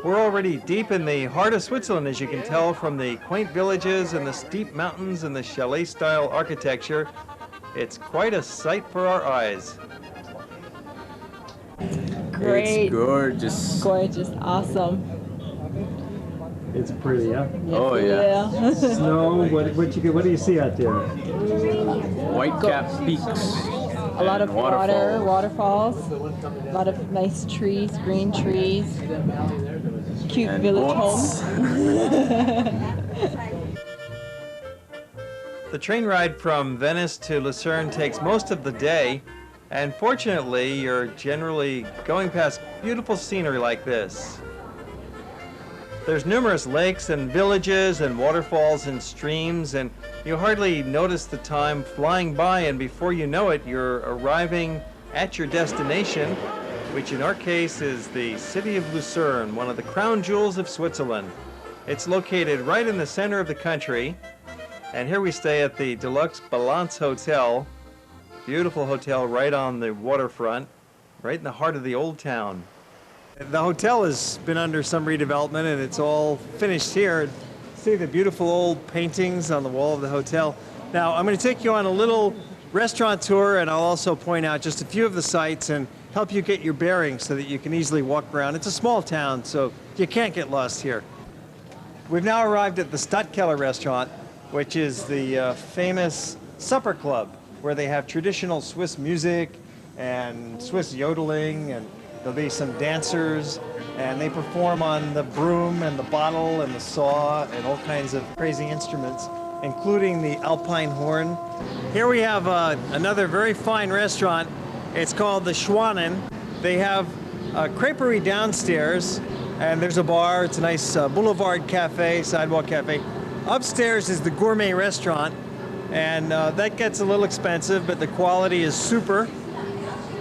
We're already deep in the heart of Switzerland, as you can tell from the quaint villages and the steep mountains and the chalet-style architecture. It's quite a sight for our eyes. Great. It's gorgeous. Gorgeous. Awesome. It's pretty, huh? Yes, Oh, yeah. Snow, what do you see out there? White-capped peaks. A lot of waterfalls. waterfalls, a lot of nice trees, green trees, cute And village boats. homes. The train ride from Venice to Lucerne takes most of the day, and fortunately, you're generally going past beautiful scenery like this. There's numerous lakes and villages and waterfalls and streams, and you hardly notice the time flying by, and before you know it, you're arriving at your destination, which in our case is the city of Lucerne, one of the crown jewels of Switzerland. It's located right in the center of the country, and here we stay at the Deluxe Balance Hotel. Beautiful hotel right on the waterfront, right in the heart of the old town. The hotel has been under some redevelopment and it's all finished here. See the beautiful old paintings on the wall of the hotel. Now I'm going to take you on a little restaurant tour, and I'll also point out just a few of the sites and help you get your bearings so that you can easily walk around. It's a small town, so you can't get lost here. We've now arrived at the Stadtkeller restaurant, which is the famous supper club where they have traditional Swiss music and Swiss yodeling, and there'll be some dancers, and they perform on the broom and the bottle and the saw and all kinds of crazy instruments, including the Alpine horn. Here we have another very fine restaurant. It's called the Schwanen. They have a creperie downstairs, and there's a bar. It's a nice boulevard cafe, sidewalk cafe. Upstairs is the gourmet restaurant, and that gets a little expensive, but the quality is super.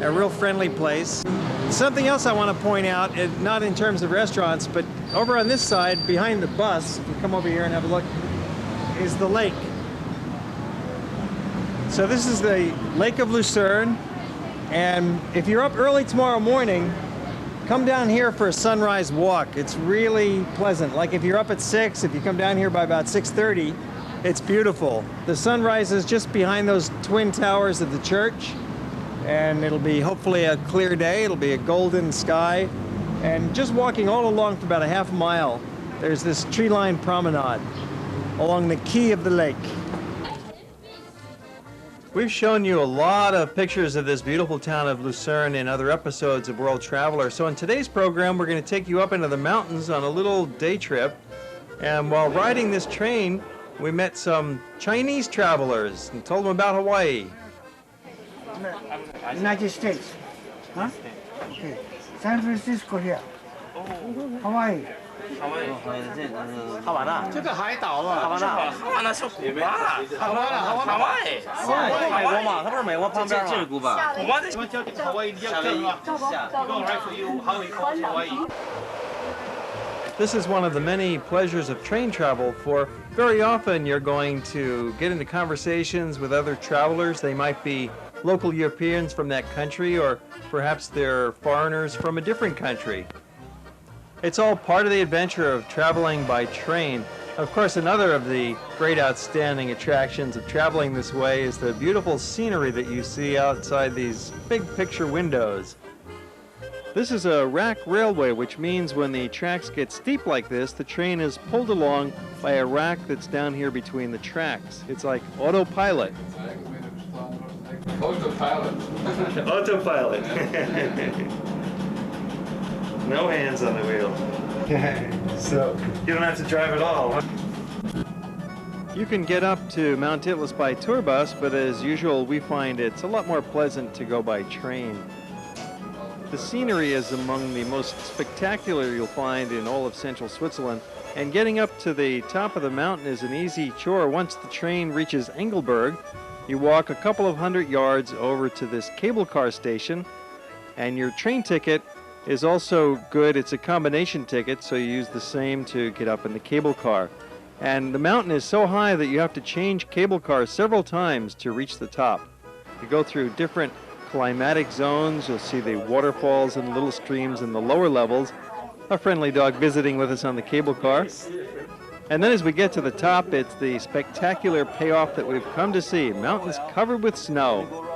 A real friendly place. Something else I want to point out, not in terms of restaurants, but over on this side, behind the bus, if you come over here and have a look, is the lake. So this is the Lake of Lucerne, and if you're up early tomorrow morning, come down here for a sunrise walk. It's really pleasant. Like if you're up at 6, if you come down here by about 6:30, it's beautiful. The sun rises just behind those twin towers of the church, and it'll be hopefully a clear day. It'll be a golden sky. And just walking all along for about a half mile, there's this tree-lined promenade along the quay of the lake. We've shown you a lot of pictures of this beautiful town of Lucerne in other episodes of World Traveler. So in today's program, we're going to take you up into the mountains on a little day trip. And while riding this train, we met some Chinese travelers and told them about Hawaii. United States. Huh? Okay. San Francisco here. Hawaii. 哈瓦那，这个海岛啊，哈瓦那，哈瓦那是古巴，哈瓦那，哈瓦伊，美国嘛，它不是美国旁边吗？这是古巴，古巴的。夏威夷，夏威夷，Hawaii. This is one of the many pleasures of train travel, for very often you're going to get into conversations with other travelers. They might be local Europeans from that country, or perhaps they're foreigners from a different country. It's all part of the adventure of traveling by train. Of course, another of the great outstanding attractions of traveling this way is the beautiful scenery that you see outside these big picture windows. This is a rack railway, which means when the tracks get steep like this, the train is pulled along by a rack that's down here between the tracks. It's like autopilot. Autopilot. Autopilot. No hands on the wheel. So you don't have to drive at all. You can get up to Mount Titlis by tour bus, but as usual, we find it's a lot more pleasant to go by train. The scenery is among the most spectacular you'll find in all of central Switzerland, and getting up to the top of the mountain is an easy chore. Once the train reaches Engelberg, you walk a couple of 100 yards over to this cable car station, and your train ticket is also good. It's a combination ticket, so you use the same to get up in the cable car. And the mountain is so high that you have to change cable cars several times to reach the top. You go through different climatic zones. You'll see the waterfalls and little streams in the lower levels, a friendly dog visiting with us on the cable car. And then as we get to the top, it's the spectacular payoff that we've come to see, mountains covered with snow.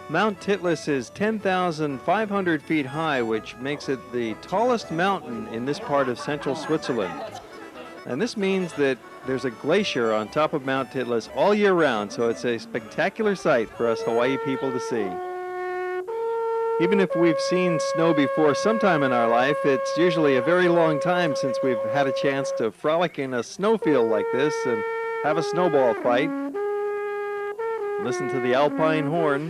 Mount Titlis is 10,500 feet high, which makes it the tallest mountain in this part of central Switzerland. And this means that there's a glacier on top of Mount Titlis all year round, so it's a spectacular sight for us Hawaii people to see. Even if we've seen snow before sometime in our life, it's usually a very long time since we've had a chance to frolic in a snowfield like this and have a snowball fight. Listen to the alpine horn.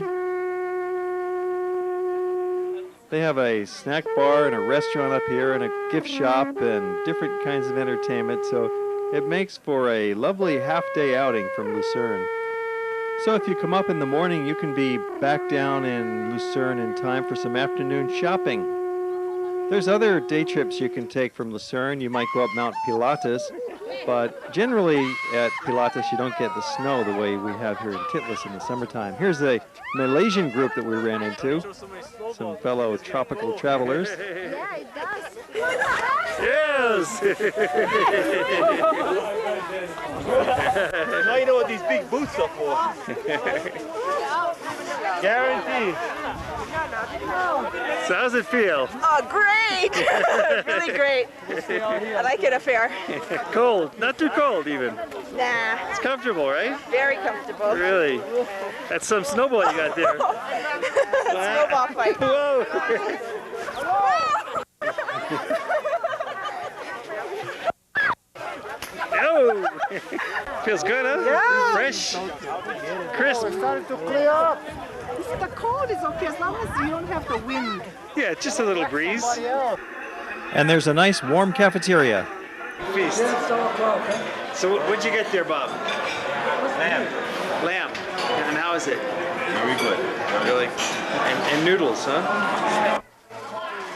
They have a snack bar and a restaurant up here and a gift shop and different kinds of entertainment, so it makes for a lovely half-day outing from Lucerne. So if you come up in the morning, you can be back down in Lucerne in time for some afternoon shopping. There's other day trips you can take from Lucerne. You might go up Mount Pilatus, but generally at Pilatus you don't get the snow the way we have here in Titlis in the summertime. Here's a Malaysian group that we ran into, some fellow tropical travelers. Yeah, it does. Yes! Now you know what these big boots are for. Guaranteed. So how's it feel? Oh, great! Really great. I like it up here. Cold, not too cold even. Nah, It's comfortable, right? very comfortable. Really? That's some snowball you got there. Snowball fight. Whoa! Oh! Feels good, huh? Yeah. Fresh, crisp. Starting to clear up. The cold is okay as long as you don't have the wind. Yeah, just a little breeze. And there's a nice warm cafeteria. Feast. So what'd you get there, Bob? Lamb. Lamb. And how is it? Very good. Really? And noodles, huh?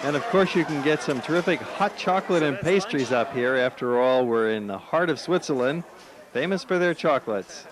And of course you can get some terrific hot chocolate and pastries up here. After all, we're in the heart of Switzerland, famous for their chocolates.